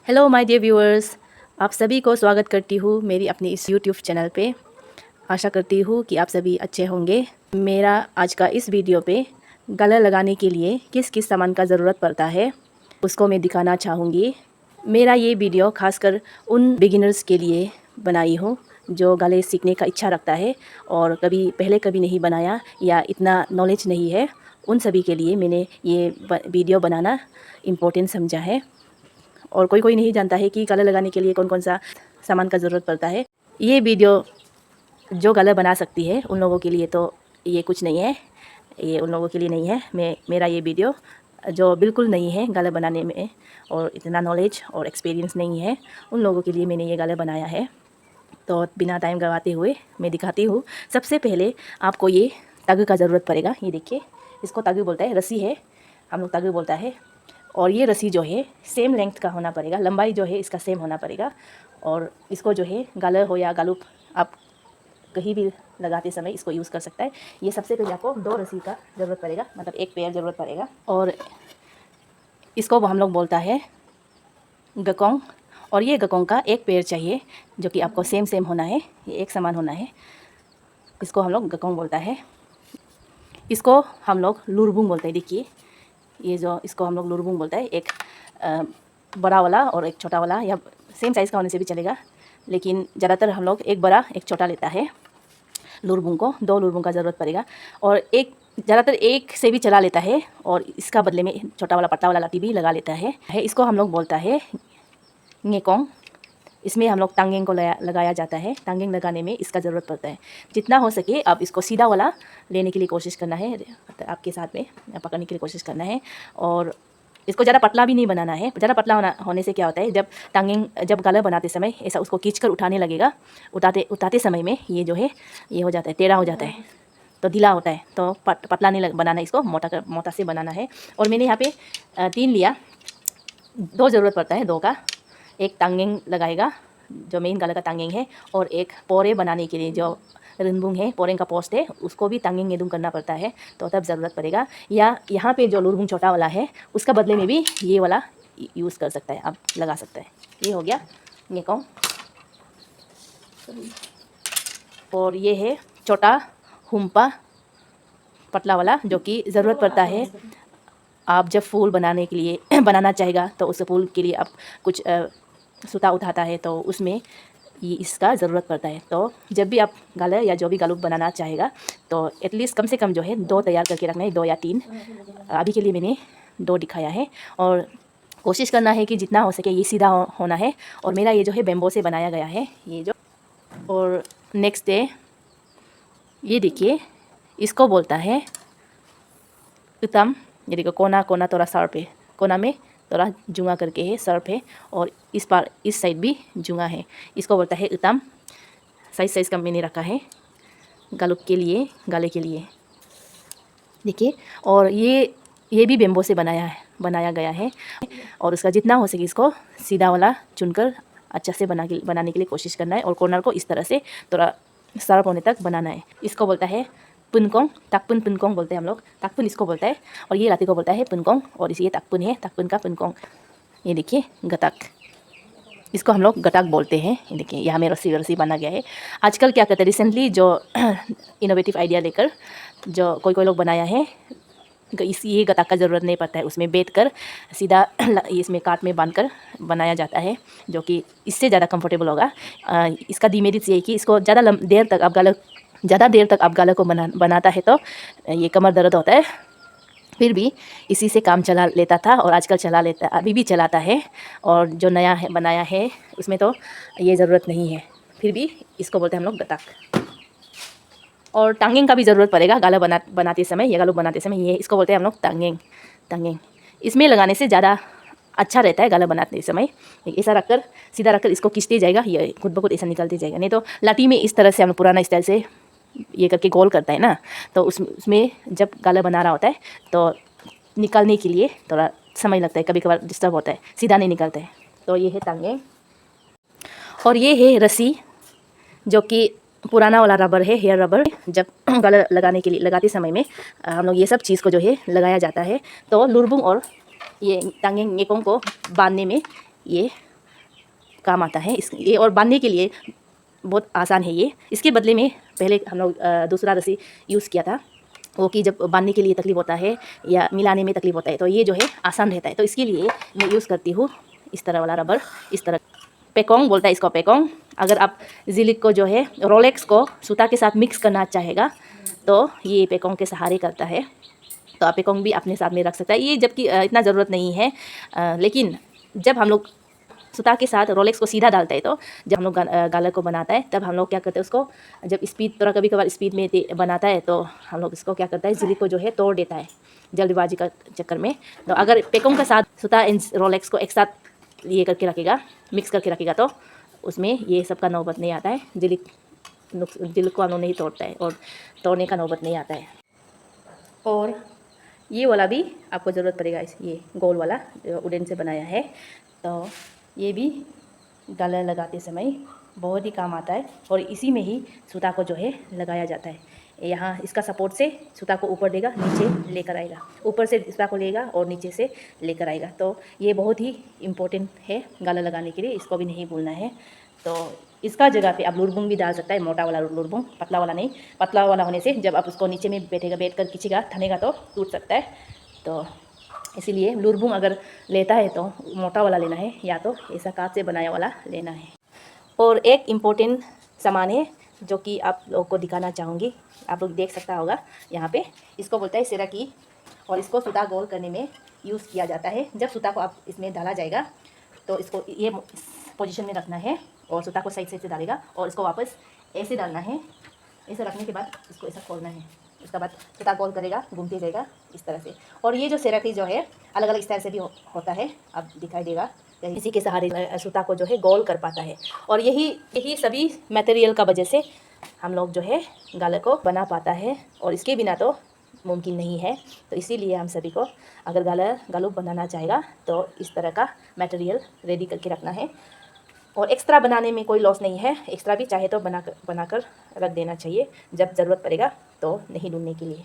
Hello my dear viewers, आप सभी को स्वागत करती हूँ मेरी अपनी इस यूट्यूब चैनल पे। आशा करती हूँ कि आप सभी अच्छे होंगे। मेरा आज का इस वीडियो पे गला लगाने के लिए किस किस सामान का ज़रूरत पड़ता है उसको मैं दिखाना चाहूँगी। मेरा ये वीडियो खासकर उन बिगिनर्स के लिए बनाई हूँ जो गले सीखने का इच्छा रखता है और कभी नहीं बनाया या इतना नॉलेज नहीं है। उन सभी के लिए मैंने ये वीडियो बनाना इम्पोर्टेंट समझा है। और कोई नहीं जानता है कि गला लगाने के लिए कौन कौन सा सामान का ज़रूरत पड़ता है। ये वीडियो जो गला बना सकती है उन लोगों के लिए तो ये कुछ नहीं है, ये उन लोगों के लिए नहीं है। मेरा ये वीडियो जो बिल्कुल नहीं है गला बनाने में और इतना नॉलेज और एक्सपीरियंस नहीं है, उन लोगों के लिए मैंने ये गला बनाया है। तो बिना टाइम गवाते हुए मैं दिखाती हूँ। सबसे पहले आपको ये तग का ज़रूरत पड़ेगा। ये देखिए, इसको तग बोलता है, रस्सी है, हम लोग तग बोलता है। और ये रस्सी जो है सेम लेंथ का होना पड़ेगा, लंबाई जो है इसका सेम होना पड़ेगा। और इसको जो है गाला हो या गालूप आप कहीं भी लगाते समय इसको यूज़ कर सकता है। ये सबसे पहले आपको 2 रस्सी का ज़रूरत पड़ेगा, मतलब एक पेयर ज़रूरत पड़ेगा। और इसको हम लोग बोलता है गकोंग। और ये गकोंग का एक पेयर चाहिए जो कि आपको सेम होना है, ये एक समान होना है। इसको हम लोग गकोंग बोलता है। इसको हम लोग लुरबुंग बोलते हैं। देखिए, ये जो इसको हम लोग लुरबुंग बोलते हैं। एक बड़ा वाला और एक छोटा वाला, या सेम साइज़ का होने से भी चलेगा, लेकिन ज़्यादातर हम लोग एक बड़ा एक छोटा लेता है। लुरबुंग को 2 लुरबुंग का ज़रूरत पड़ेगा। और एक ज़्यादातर एक से भी चला लेता है और इसका बदले में छोटा वाला पट्टा वाला लाठी भी लगा लेता है। इसको हम लोग बोलता है ngekong। इसमें हम लोग टांगेंग को लगाया जाता है। टांगेंग लगाने में इसका ज़रूरत पड़ता है। जितना हो सके आप इसको सीधा वाला लेने के लिए कोशिश करना है, आपके साथ में पकड़ने के लिए कोशिश करना है। और इसको ज़्यादा पतला भी नहीं बनाना है। ज़्यादा पतला होने से क्या होता है, जब गला बनाते समय ऐसा उसको खींचकर उठाने लगेगा, उठाते समय में ये जो है ये हो जाता है, टेढ़ा हो जाता है, तो ढीला होता है। तो पतला नहीं बनाना है, इसको मोटा से बनाना है। और मैंने यहाँ पे 3 लिया। 2 ज़रूरत पड़ता है, 2 का। एक टांगेंग लगाएगा जो मेन गला का टांगेंग है, और एक पोरे बनाने के लिए जो रिनबुंग है, पोरेंग का पोस्ट है, उसको भी टांगेंग एदुंग करना पड़ता है, तो तब ज़रूरत पड़ेगा। या यहाँ पे जो लुरबुंग छोटा वाला है उसका बदले में भी ये वाला यूज़ कर सकता है, आप लगा सकते हैं। ये हो गया ngekong। और ये है छोटा हुम्पा, पतला वाला, जो कि ज़रूरत पड़ता है आप जब फूल बनाने के लिए बनाना चाहेगा, तो उस फूल के लिए आप कुछ सूता उठाता है तो उसमें ये इसका ज़रूरत पड़ता है। तो जब भी आप गाला या जो भी गालूप बनाना चाहेगा तो एटलीस्ट कम से कम जो है 2 तैयार करके रखना है, 2 या 3। अभी के लिए मैंने 2 दिखाया है। और कोशिश करना है कि जितना हो सके ये सीधा होना है। और मेरा ये जो है बेम्बो से बनाया गया है, ये जो। और नेक्स्ट डे ये देखिए, इसको बोलता है उतम। ये देखो, कोना कोना थोड़ा सर्प है, कोना में थोड़ा जुंगा करके है, सर्प है। और इस साइड भी जुंगा है। इसको बोलता है उतम। साइज़ का मैंने रखा है गालूप के लिए, गाले के लिए। देखिए, और ये भी बेम्बो से बनाया गया है। और उसका जितना हो सके इसको सीधा वाला चुनकर अच्छा से बनाने के लिए कोशिश करना है। और कॉर्नर को इस तरह से थोड़ा शार्प होने तक बनाना है। इसको बोलता है पुनकोंग, ताकपुन पुनकोंग बोलते हैं हम लोग। ताकपुन इसको बोलता है, और ये लाठी को बोलता है पुनकोंग। और ये ताकपुन है, ताकपुन का पुनकोंग। ये देखिए गताक, इसको हम लोग गटाक बोलते हैं। ये देखिए, यहाँ में रस्सी बना गया है। आजकल क्या कहते हैं, रिसेंटली जो इनोवेटिव आइडिया लेकर जो कोई लोग बनाया है, ये गताक का ज़रूरत नहीं पड़ता है। उसमें बैठ कर सीधा इसमें काट में बांध कर बनाया जाता है, जो कि इससे ज़्यादा कंफर्टेबल होगा। इसका डिमेरिट्स ये है कि इसको ज़्यादा देर तक आप गाला को बनाता है तो ये कमर दर्द होता है। फिर भी इसी से काम चला लेता था और आजकल चला लेता, अभी भी चलाता है। और जो नया है बनाया है उसमें तो ये ज़रूरत नहीं है, फिर भी इसको बोलते हैं हम लोग गताक। और टांगेंग का भी ज़रूरत पड़ेगा गाला बनाते समय, ये गालू बनाते समय। ये इसको बोलते हैं हम लोग टांगेंग। इसमें लगाने से ज़्यादा अच्छा रहता है गाला बनाते समय। ऐसा रखकर, सीधा रखकर इसको खींचते जाएगा, ये खुद ब खुद ऐसा निकलते जाएगा। नहीं तो लाठी में इस तरह से हम पुराना स्टाइल से ये करके गोल करता है ना, तो उसमें जब गाला बना रहा होता है तो निकालने के लिए थोड़ा समय लगता है, कभी कभार डिस्टर्ब होता है, सीधा नहीं निकलता है। तो ये है टांगेंग। और ये है रस्सी, जो कि पुराना वाला रबर है, हेयर रबर। जब गला लगाते समय में हम लोग ये सब चीज़ को जो है लगाया जाता है। तो लुरबुंग और ये टांगेंग ngekong को बांधने में ये काम आता है ये, और बांधने के लिए बहुत आसान है ये। इसके बदले में पहले हम लोग दूसरा रस्सी यूज़ किया था, वो कि जब बांधने के लिए तकलीफ होता है या मिलाने में तकलीफ होता है, तो ये जो है आसान रहता है। तो इसके लिए मैं यूज़ करती हूँ इस तरह वाला रबर, इस तरह पेकोंग बोलता है इसको, पेकोंग। अगर आप जिलिक को जो है रोलेक्स को सूता के साथ मिक्स करना चाहेगा तो ये पेकोंग के सहारे करता है। तो आप पेकोंग भी अपने साथ में रख सकता है ये, जबकि इतना ज़रूरत नहीं है। लेकिन जब हम लोग सूता के साथ रोलेक्स को सीधा डालता है, तो जब हम लोग गालर को बनाता है तब हम लोग क्या करते हैं, उसको जब स्पीड थोड़ा कभी कभार स्पीड में बनाता है तो हम लोग इसको क्या करता है, जिलिक को जो है तोड़ देता है जल्दबाजी का चक्कर में। तो अगर पेकोंग के साथ सूता एंड रोलेक्स को एक साथ ये करके रखेगा, मिक्स करके रखेगा, तो उसमें ये सब का नौबत नहीं आता है। जिलिक को हम लोग नहीं तोड़ता है और तोड़ने का नौबत नहीं आता है। और ये वाला भी आपको ज़रूरत पड़ेगा, ये गोल वाला जो वुडन से बनाया है, तो ये भी गालर लगाते समय बहुत ही काम आता है। और इसी में ही सूता को जो है लगाया जाता है। यहाँ इसका सपोर्ट से सूता को ऊपर देगा, नीचे लेकर आएगा, ऊपर से सूता को लेगा और नीचे से लेकर आएगा। तो ये बहुत ही इम्पोर्टेंट है गालर लगाने के लिए, इसको भी नहीं भूलना है। तो इसका जगह पे आप लुरबुंग भी डाल सकता है, मोटा वाला लुरबुंग, पतला वाला नहीं। पतला वाला होने से जब आप उसको नीचे में बैठ कर खींचेगा, थनेगा तो टूट सकता है। तो इसीलिए लुरबुंग अगर लेता है तो मोटा वाला लेना है, या तो ऐसा कांच से बनाया वाला लेना है। और एक इम्पोर्टेंट सामान है जो कि आप लोगों को दिखाना चाहूँगी, आप लोग देख सकता होगा यहाँ पे, इसको बोलता है सेराकी। और इसको सूता गोल करने में यूज़ किया जाता है। जब सूता को आप इसमें डाला जाएगा तो इसको ये पोजीशन में रखना है और सूता को साइड से डालेगा और इसको वापस ऐसे डालना है। ऐसे रखने के बाद इसको ऐसा खोलना है, उसके बाद सूता गोल करेगा, घूमते जाएगा इस तरह से। और ये जो सेराकी जो है अलग अलग स्टाइल से भी होता है, अब दिखाई देगा। इसी के सहारे सूता को जो है गोल कर पाता है। और यही सभी मटेरियल का वजह से हम लोग जो है गालर को बना पाता है, और इसके बिना तो मुमकिन नहीं है। तो इसीलिए हम सभी को अगर गालर बनाना चाहेगा तो इस तरह का मटेरियल रेडी करके रखना है। और एक्स्ट्रा बनाने में कोई लॉस नहीं है, एक्स्ट्रा भी चाहे तो बनाकर रख देना चाहिए, जब ज़रूरत पड़ेगा तो नहीं ढूंढने के लिए।